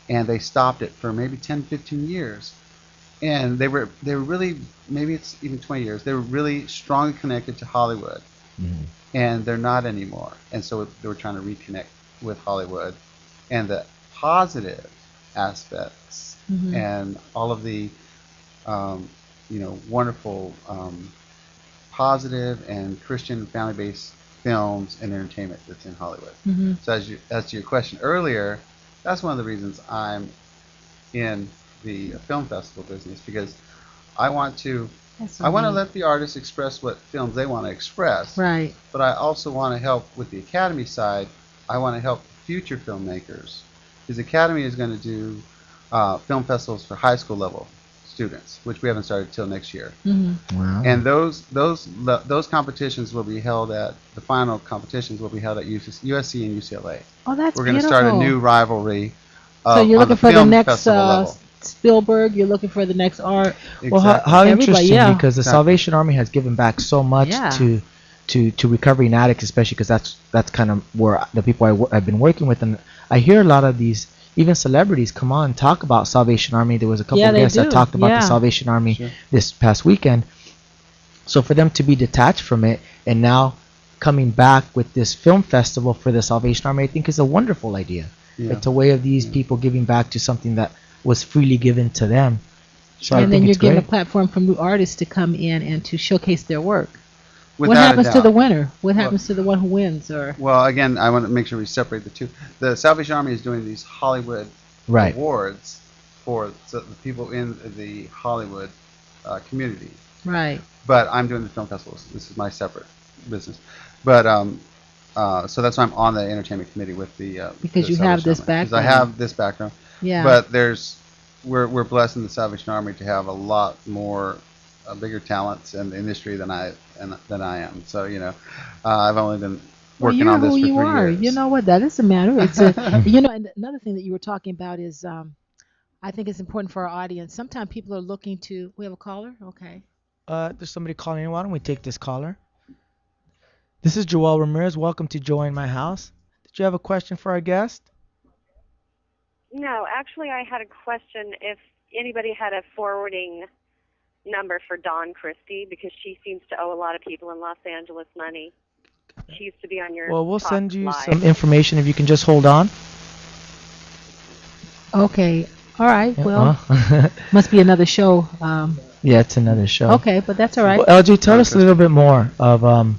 and they stopped it for maybe 10, 15 years. And they were really, maybe it's even 20 years, they were really strongly connected to Hollywood, and they're not anymore. And so they were trying to reconnect with Hollywood and the positive aspects and all of the wonderful positive and Christian family-based films and entertainment that's in Hollywood. So as to your question earlier, that's one of the reasons I'm in the film festival business, because I want to That's I want to neat. let the artists express what films they want to express, Right. but I also want to help with the Academy side. I want to help future filmmakers, because the Academy is going to do film festivals for high school level students, which we haven't started till next year. Wow. And those competitions will be held at the final competitions will be held at USC and UCLA. Oh, that's We're going to beautiful. start a new rivalry. So you're on looking for the film next festival level. Spielberg. You're looking for the next art. Well, how Everybody, interesting, yeah. because the Exactly. Salvation Army has given back so much Yeah. to recovering addicts, especially because that's kind of where the people I've been working with, and I hear a lot of these even celebrities come on and talk about Salvation Army. There was a couple Yeah, of they guests that do. talked about Yeah. the Salvation Army Sure. this past weekend. So for them to be detached from it and now coming back with this film festival for the Salvation Army, I think is a wonderful idea. Yeah. It's a way of these people giving back to something that was freely given to them. So I And then think you're it's giving a great. platform for new artists to come in and to showcase their work. What Without a happens to doubt. the winner? What happens to the one who wins? Or Well, again, I want to make sure we separate the two. The Salvation Army is doing these Hollywood Right. awards for the people in the Hollywood community. right. But I'm doing the film festivals. This is my separate business. But so that's why I'm on the entertainment committee with the Because the you have Salvation this Army. 'Cause I background. have this background. Yeah. But we're blessed in the Salvation Army to have a lot more bigger talents in the industry than I am. So I've only been Well, working you're on this who for you 3 are. years. You know what? That doesn't matter. It's a, and another thing that you were talking about is, I think it's important for our audience. Sometimes people are looking to. We have a caller. Okay. There's somebody calling in. Why don't we take this caller? This is Joel Ramirez. Welcome to Join My House. Did you have a question for our guest? No, actually, I had a question if anybody had a forwarding number for Dawn Christie, because she seems to owe a lot of people in Los Angeles money. She used to be on your Well, we'll Talk send you Live. some information if you can just hold on. Okay. All right. Well, Well, must be another show. yeah, it's another show. Okay, but that's all right. Well, LG, tell us a little bit more of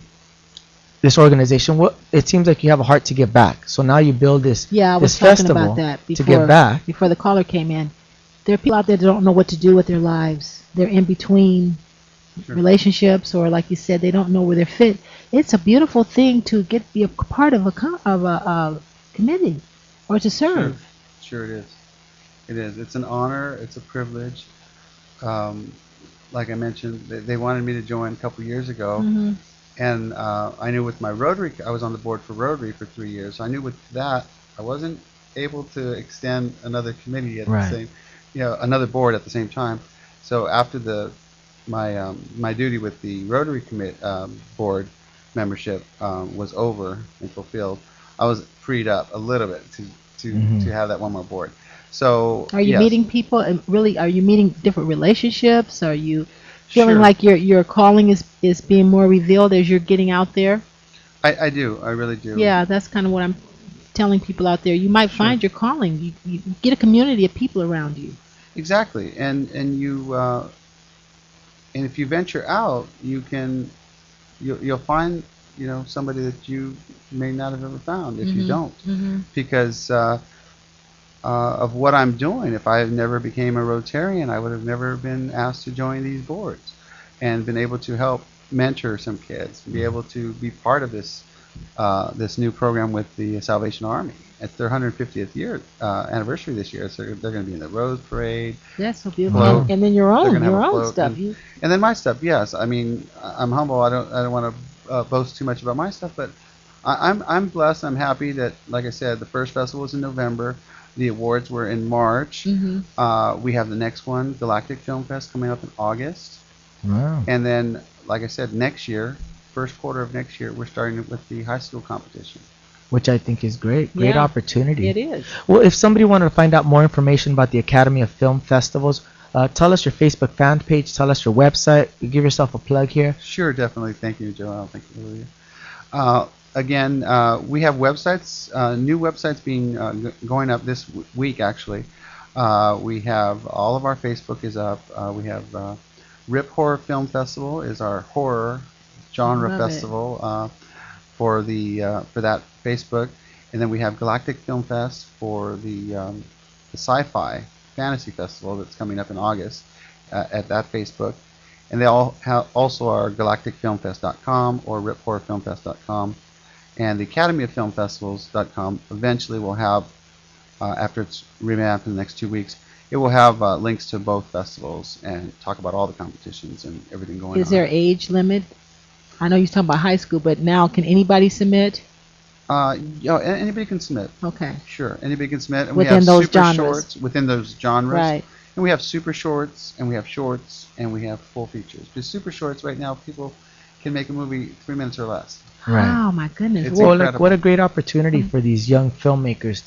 this organization. What it seems like you have a heart to give back. So now you build this Yeah, I was this talking festival about that to give back. before the caller came in. There are people out there that don't know what to do with their lives. They're in between relationships, or like you said, they don't know where they're fit. It's a beautiful thing to be a part of a committee or to serve. Sure, it is. It is. It's an honor. It's a privilege. Um, like I mentioned, they wanted me to join a couple years ago, Hmm. and I knew with my Rotary, I was on the board for Rotary for 3 years. So I knew with that, I wasn't able to extend another committee at Right. the same, another board at the same time. So after my duty with the Rotary board membership was over and fulfilled, I was freed up a little bit to have that one more board. So Are you yes. meeting people, and really, are you meeting different relationships? Are you feeling Sure. like your calling is being more revealed as you're getting out there? I do. I really do. Yeah, that's kind of what I'm telling people out there. You might find your calling. You get a community of people around you. Exactly. And you and if you venture out, you'll find somebody that you may not have ever found if you don't, because of what I'm doing. If I had never became a Rotarian, I would have never been asked to join these boards and been able to help mentor some kids, be able to be part of this new program with the Salvation Army. It's their 150th year anniversary this year, so they're going to be in the Rose Parade. That's so beautiful. Float. And then your They're own gonna have a own float. stuff. And then my stuff. Yes, I mean I'm humble. I don't want to boast too much about my stuff, but I'm blessed. I'm happy that, like I said, the first festival was in November. The awards were in March. We have the next one, Galactic Film Fest, coming up in August. Wow. And then, like I said, next year, first quarter of next year, we're starting with the high school competition. Which I think is great. Great Yeah, opportunity. it is. Well, if somebody wanted to find out more information about the Academy of Film Festivals, tell us your Facebook fan page, tell us your website. Give yourself a plug here. Sure, definitely. Thank you, Joel. Thank you, Lolita. Again, we have websites, new websites being going up this week, actually. We have all of our Facebook is up. We have Rip Horror Film Festival is our horror genre Love it. festival for that Facebook, and then we have Galactic Film Fest for the sci-fi fantasy festival that's coming up in August at that Facebook, and they all also are galacticfilmfest.com or riphorrorfilmfest.com, and the Academy of Film Festivals.com eventually will have, after it's revamped in the next 2 weeks, it will have links to both festivals and talk about all the competitions and everything going on. Is there an age limit? I know you're talking about high school, but now can anybody submit? Anybody can submit. Okay. Sure, anybody can submit. And Within we have those super genres. shorts within those genres. Right. And we have super shorts, and we have shorts, and we have full features. Because super shorts right now, people can make a movie 3 minutes or less. Right. Oh my goodness. It's Well, like, incredible. what a great opportunity for these young filmmakers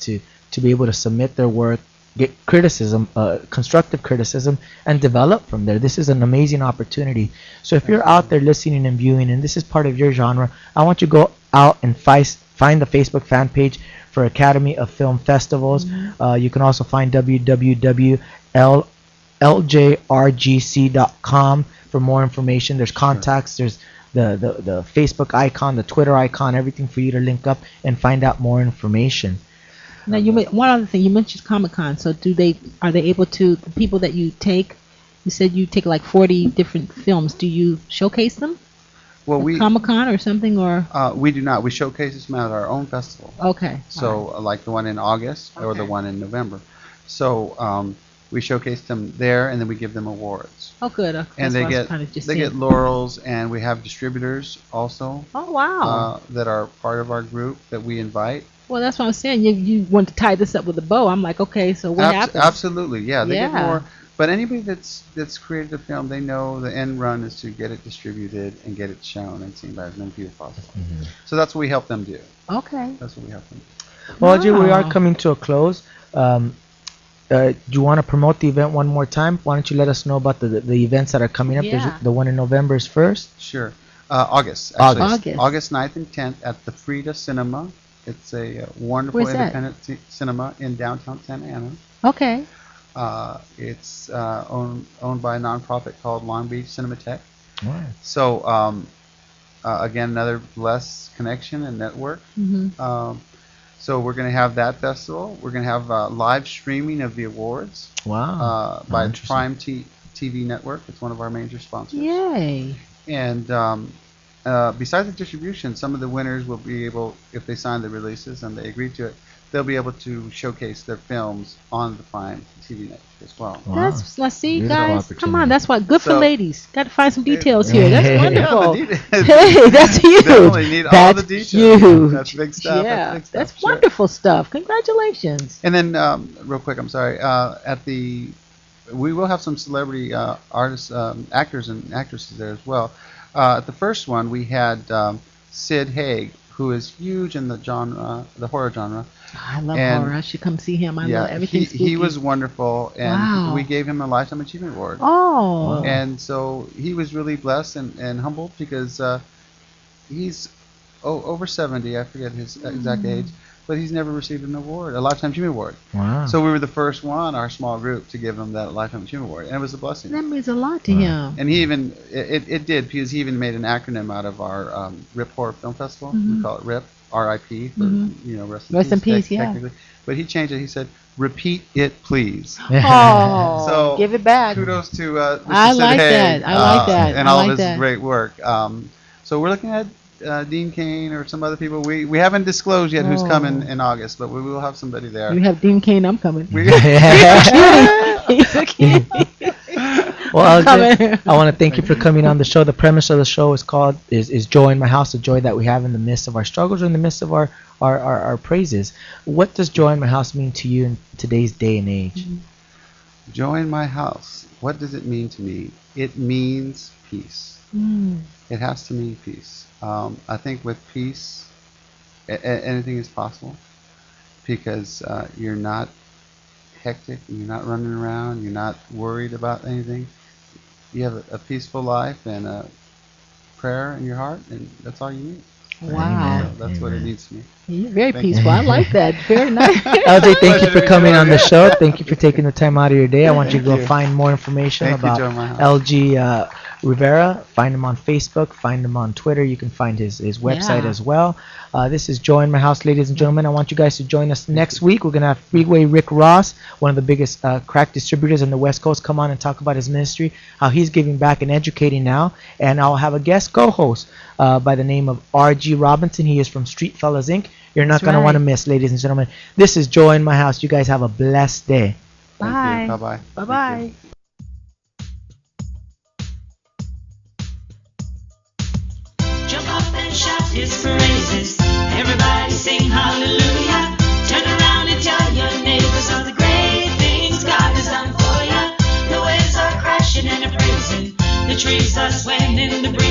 to be able to submit their work, get criticism, constructive criticism, and develop from there. This is an amazing opportunity. So if you're out there listening and viewing, and this is part of your genre, I want you to go out and find the Facebook fan page for Academy of Film Festivals. You can also find www.ljrgc.com for more information. There's contacts, there's the Facebook icon, the Twitter icon, everything for you to link up and find out more information. Now one other thing, you mentioned Comic-Con. So are they able to, the people that you take, you said you take like 40 different films. Do you showcase them? Well, At Comic-Con or something, or? we do not. We showcase them at our own festival. Okay. So like the one in August or the Okay. one in November. So we showcase them there, and then we give them awards. Oh, good. And That's they what I was get trying to just they see. get laurels, and we have distributors also Oh, wow. that are part of our group that we invite. Well, that's what I'm saying. You want to tie this up with a bow. I'm like, okay, so what happens? Absolutely, yeah. They get Yeah. more. But anybody that's created a film, they know the end run is to get it distributed and get it shown and seen by as many people as possible. So that's what we help them do. Okay. That's what we help them do. Well, Ajay, we are Wow. coming to a close. Do you want to promote the event one more time? Why don't you let us know about the events that are coming up? Yeah. There's the one in November is first. Sure. August. Actually. August. August 9th and 10th at the Frida Cinema. It's a wonderful Where's that? independent cinema in downtown Santa Ana. Okay. It's owned by a nonprofit called Long Beach Cinematheque. Wow. So again, another blessed connection and network. So we're going to have that festival. We're going to have live streaming of the awards. Wow. By Interesting. Prime TV Network. It's one of our major sponsors. Yay. And besides the distribution, some of the winners will be able, if they sign the releases and they agree to it, they'll be able to showcase their films on the Prime TV network as well. Wow. Let's see, Beautiful guys. Come opportunity. on, that's what good for So- ladies. Got to find some details here. That's Yeah, wonderful. Yeah, Hey, that's huge. Definitely need all That's the details. huge. That's big stuff. Yeah, That's big stuff. that's Sure. wonderful stuff. Congratulations. And then, real quick, I'm sorry. We will have some celebrity artists, actors, and actresses there as well. At the first one, we had Sid Haig, who is huge in the genre, the horror genre. I love And- horror. I should come see him. I love everything spooky. he was wonderful, and Wow. we gave him a Lifetime Achievement Award. Oh. And so he was really blessed and humbled because he's over 70. I forget his exact age, but he's never received an award, a Lifetime Achievement Award. Wow. So we were the first one, our small group, to give him that Lifetime Achievement Award, and it was a blessing. That means a lot to him. And he even it did, because he even made an acronym out of our RIP Horror Film Festival. We call it RIP, R.I.P. for rest in peace, yeah. technically. But he changed it. He said, "Repeat it, please." Oh, So, give it back. Kudos to Mr. I Sid like Haig, that. I like that. and I all like of his that. great work. So we're looking at Dean Cain or some other people. We haven't disclosed yet who's coming in August, but we will have somebody there. You have Dean Cain. I'm coming. We- He's a cutie. Well, Coming. LJ, I want to thank you for coming on the show. The premise of the show is joy in my house, the joy that we have in the midst of our struggles, or in the midst of our praises. What does joy in my house mean to you in today's day and age? Joy in my house. What does it mean to me? It means peace. It has to mean peace. I think with peace, anything is possible, because you're not hectic, you're not running around, you're not worried about anything. You have a peaceful life and a prayer in your heart, and that's all you need. Wow. So that's what it needs to me. You're very Thank you. peaceful. I like that. Very nice. LJ, thank you for Pleasure coming to on be the here. show. Thank you for taking the time out of your day. I want you to go Thank you. find more information Thank you, about Joe, my house. LG Rivera. Find him on Facebook. Find him on Twitter. You can find his website Yeah. as well. This is Joy in My House, ladies and gentlemen. I want you guys to join us next week. We're going to have Freeway Rick Ross, one of the biggest crack distributors in the West Coast, come on and talk about his ministry, how he's giving back and educating now. And I'll have a guest co-host by the name of R.G. Robinson. He is from Street Fellas Inc. You're not That's going to want to right. miss, ladies and gentlemen. This is Joy in My House. You guys have a blessed day. Thank Bye. you. Bye-bye. Bye-bye. Jump up and shout his praises. Everybody sing hallelujah. Turn around and tell your neighbors all the great things God has done for you. The waves are crashing and they're praising. The trees are swaying in the breeze.